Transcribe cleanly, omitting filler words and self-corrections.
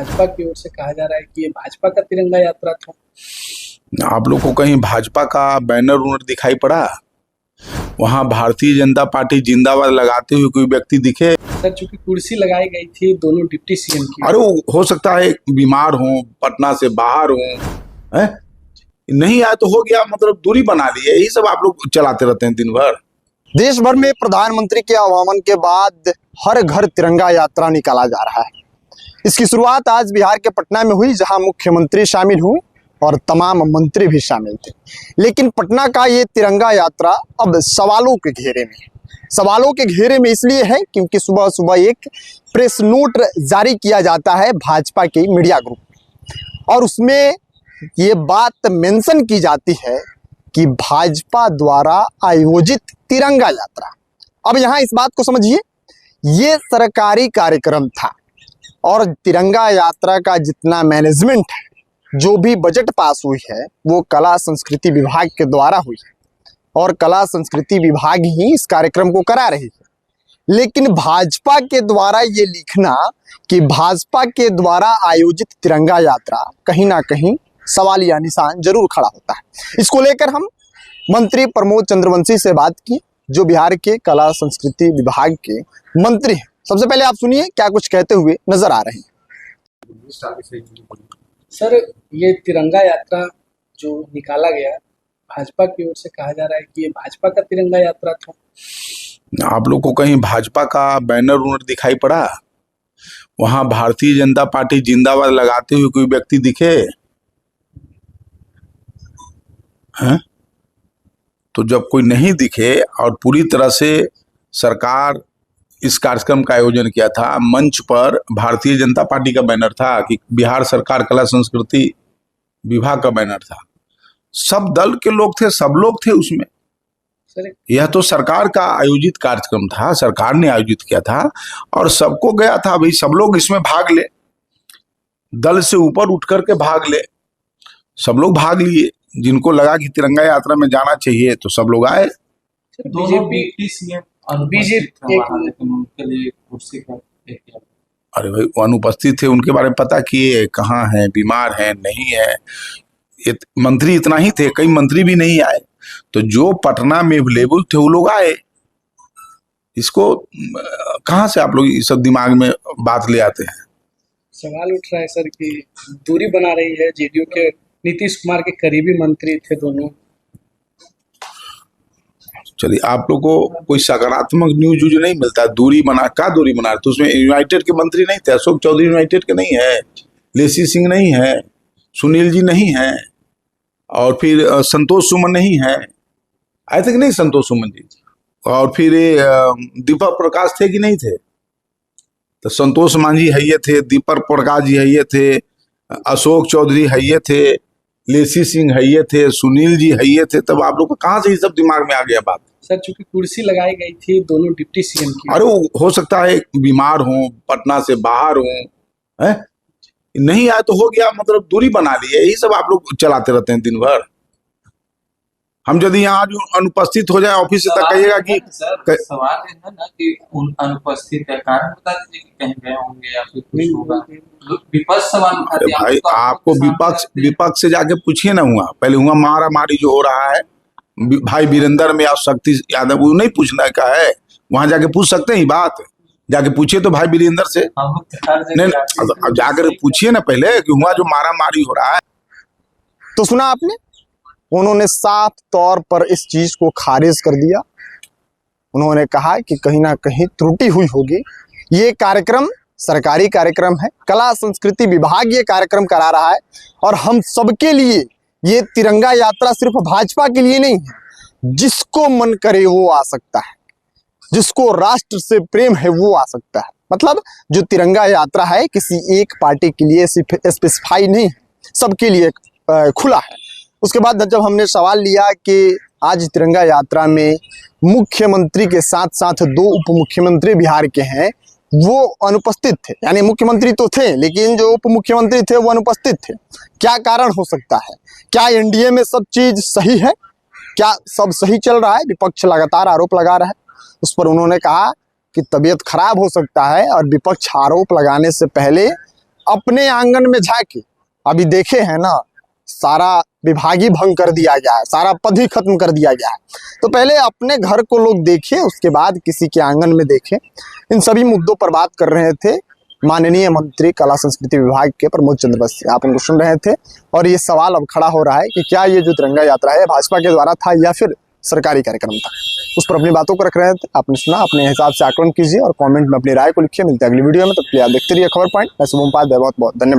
भाजपा की ओर से कहा जा रहा है कि ये भाजपा का तिरंगा यात्रा था। आप लोग को कहीं भाजपा का बैनर उनर दिखाई पड़ा? वहां भारतीय जनता पार्टी जिंदाबाद लगाते हुए कोई व्यक्ति दिखे? सर, चूंकि कुर्सी लगाई गई थी दोनों डिप्टी सीएम की। अरे वो हो सकता है बीमार हो, पटना से बाहर हो, हैं? नहीं आया तो हो गया, मतलब दूरी बना ली है। यही सब आप लोग चलाते रहते हैं दिन भर। देश भर में प्रधानमंत्री के आह्वान के बाद हर घर तिरंगा यात्रा निकाला जा रहा है। इसकी शुरुआत आज बिहार के पटना में हुई, जहां मुख्यमंत्री शामिल हुए और तमाम मंत्री भी शामिल थे। लेकिन पटना का ये तिरंगा यात्रा अब सवालों के घेरे में है। सवालों के घेरे में इसलिए है क्योंकि सुबह सुबह एक प्रेस नोट जारी किया जाता है भाजपा के मीडिया ग्रुप में, और उसमें ये बात मेंशन की जाती है कि भाजपा द्वारा आयोजित तिरंगा यात्रा। अब यहाँ इस बात को समझिए, ये सरकारी कार्यक्रम था और तिरंगा यात्रा का जितना मैनेजमेंट है, जो भी बजट पास हुई है, वो कला संस्कृति विभाग के द्वारा हुई है और कला संस्कृति विभाग ही इस कार्यक्रम को करा रही है। लेकिन भाजपा के द्वारा ये लिखना कि भाजपा के द्वारा आयोजित तिरंगा यात्रा, कहीं ना कहीं सवालिया निशान जरूर खड़ा होता है। इसको लेकर हम मंत्री प्रमोद चंद्रवंशी से बात की, जो बिहार के कला संस्कृति विभाग के मंत्री हैं। सबसे पहले आप सुनिए क्या कुछ कहते हुए नजर आ रहे हैं। सर, ये तिरंगा यात्रा जो निकाला गया, भाजपा की ओर से कहा जा रहा है कि ये भाजपा का तिरंगा यात्रा था। आप लोग को कहीं भाजपा का बैनर उनर दिखाई पड़ा? वहां भारतीय जनता पार्टी जिंदाबाद लगाते हुए कोई व्यक्ति दिखे? हैं? तो जब कोई नहीं दिखे और पूरी तरह से सरकार इस कार्यक्रम का आयोजन किया था, मंच पर भारतीय जनता पार्टी का बैनर था कि बिहार सरकार कला संस्कृति विभाग का बैनर था, सब दल के लोग थे, सब लोग थे उसमें। यह तो सरकार का आयोजित कार्यक्रम था, सरकार ने आयोजित किया था और सबको गया था भाई सब लोग इसमें भाग ले, दल से ऊपर उठ करके भाग ले। सब लोग भाग लिए, जिनको लगा कि तिरंगा यात्रा में जाना चाहिए तो सब लोग आए। अरे भाई वो अनुपस्थित थे, उनके बारे में पता किए, कहाँ हैं, बीमार हैं, नहीं है। मंत्री इतना ही थे, कई मंत्री भी नहीं आए। तो जो पटना में अवेलेबल थे वो लोग आए। इसको कहाँ से आप लोग ये सब दिमाग में बात ले आते हैं? सवाल उठ रहा है सर कि दूरी बना रही है। जेडीयू के नीतीश कुमार के करीबी मंत्री थे दोनों। चलिए, आप लोग को कोई सकारात्मक न्यूज नहीं मिलता? दूरी बना रहे तो उसमें यूनाइटेड के मंत्री नहीं थे? अशोक चौधरी यूनाइटेड के नहीं है, लेसी सिंह नहीं है, सुनील जी नहीं है, और फिर संतोष सुमन नहीं है, आए थे कि नहीं संतोष सुमन जी? और फिर दीपक प्रकाश थे कि नहीं थे? तो संतोष मांझी है ये थे, दीपक प्रकाश जी है ये थे, अशोक चौधरी है ये थे, लेसी सिंह है ये थे, सुनील जी है ये थे। तब आप लोग को कहाँ से ये सब दिमाग में आ गया बात? सर, चूंकि कुर्सी लगाई गई थी दोनों डिप्टी सीएम की। अरे वो हो सकता है बीमार हो, पटना से बाहर हो, हैं? नहीं आया तो हो गया, मतलब दूरी बना ली है। यही सब आप लोग चलाते रहते हैं दिन भर। हम यदि यहाँ आज अनुपस्थित हो जाए ऑफिस से, तक कहिएगा कि सवाल है ना कि अनुपस्थित है, कारण बता दीजिए कि कहीं गए होंगे या फिर कुछ होगा। विपक्ष सवाल उठाते हैं। भाई आपको विपक्ष से जाके पूछिए ना। हुआ पहले हुआ मारा मारी जो हो रहा है भाई वीरेंद्र में, और शक्ति यादव, वो नहीं पूछना का है, वहां जाके पूछ सकते हैं बात। जाके पूछिए तो भाई वीरेंद्र से। नहीं, अब जाकर पूछिए ना पहले कि हुआ जो मारा मारी हो रहा है। तो सुना आपने, उन्होंने साफ तौर पर इस चीज को खारिज कर दिया। उन्होंने कहा कि कहीं ना कहीं त्रुटि हुई होगी। ये कार्यक्रम सरकारी कार्यक्रम है, कला संस्कृति विभाग ये कार्यक्रम करा रहा है, और हम सबके लिए ये तिरंगा यात्रा सिर्फ भाजपा के लिए नहीं है। जिसको मन करे वो आ सकता है, जिसको राष्ट्र से प्रेम है वो आ सकता है। मतलब जो तिरंगा यात्रा है किसी एक पार्टी के लिए स्पेसिफाई नहीं है, सबके लिए खुला है। उसके बाद जब हमने सवाल लिया कि आज तिरंगा यात्रा में मुख्यमंत्री के साथ साथ 2 उप मुख्यमंत्री बिहार के हैं, वो अनुपस्थित थे। यानी मुख्यमंत्री तो थे लेकिन जो उप मुख्यमंत्री थे वो अनुपस्थित थे। क्या कारण हो सकता है? क्या एनडीए में सब चीज सही है? क्या सब सही चल रहा है? विपक्ष लगातार आरोप लगा रहा है। उस पर उन्होंने कहा कि तबीयत खराब हो सकता है, और विपक्ष आरोप लगाने से पहले अपने आंगन में जाके अभी देखे हैं ना, सारा विभाग ही भंग कर दिया गया है, सारा पद ही खत्म कर दिया गया है। तो पहले अपने घर को लोग देखे, उसके बाद किसी के आंगन में देखे। इन सभी मुद्दों पर बात कर रहे थे माननीय मंत्री कला संस्कृति विभाग के प्रमोद चंद्र बस्सी। आप उनको सुन रहे थे और ये सवाल अब खड़ा हो रहा है कि क्या ये जो तिरंगा यात्रा है भाजपा के द्वारा था या फिर सरकारी कार्यक्रम था। उस पर अपनी बातों को रख रहे थे। आपने सुना, अपने हिसाब से आकलन कीजिए और कमेंट में अपनी राय को लिखिए। मिलते हैं अगली वीडियो में, तब तक आप देखते रहिए खबर पॉइंट। मैं शुभम पाल, बहुत बहुत धन्यवाद।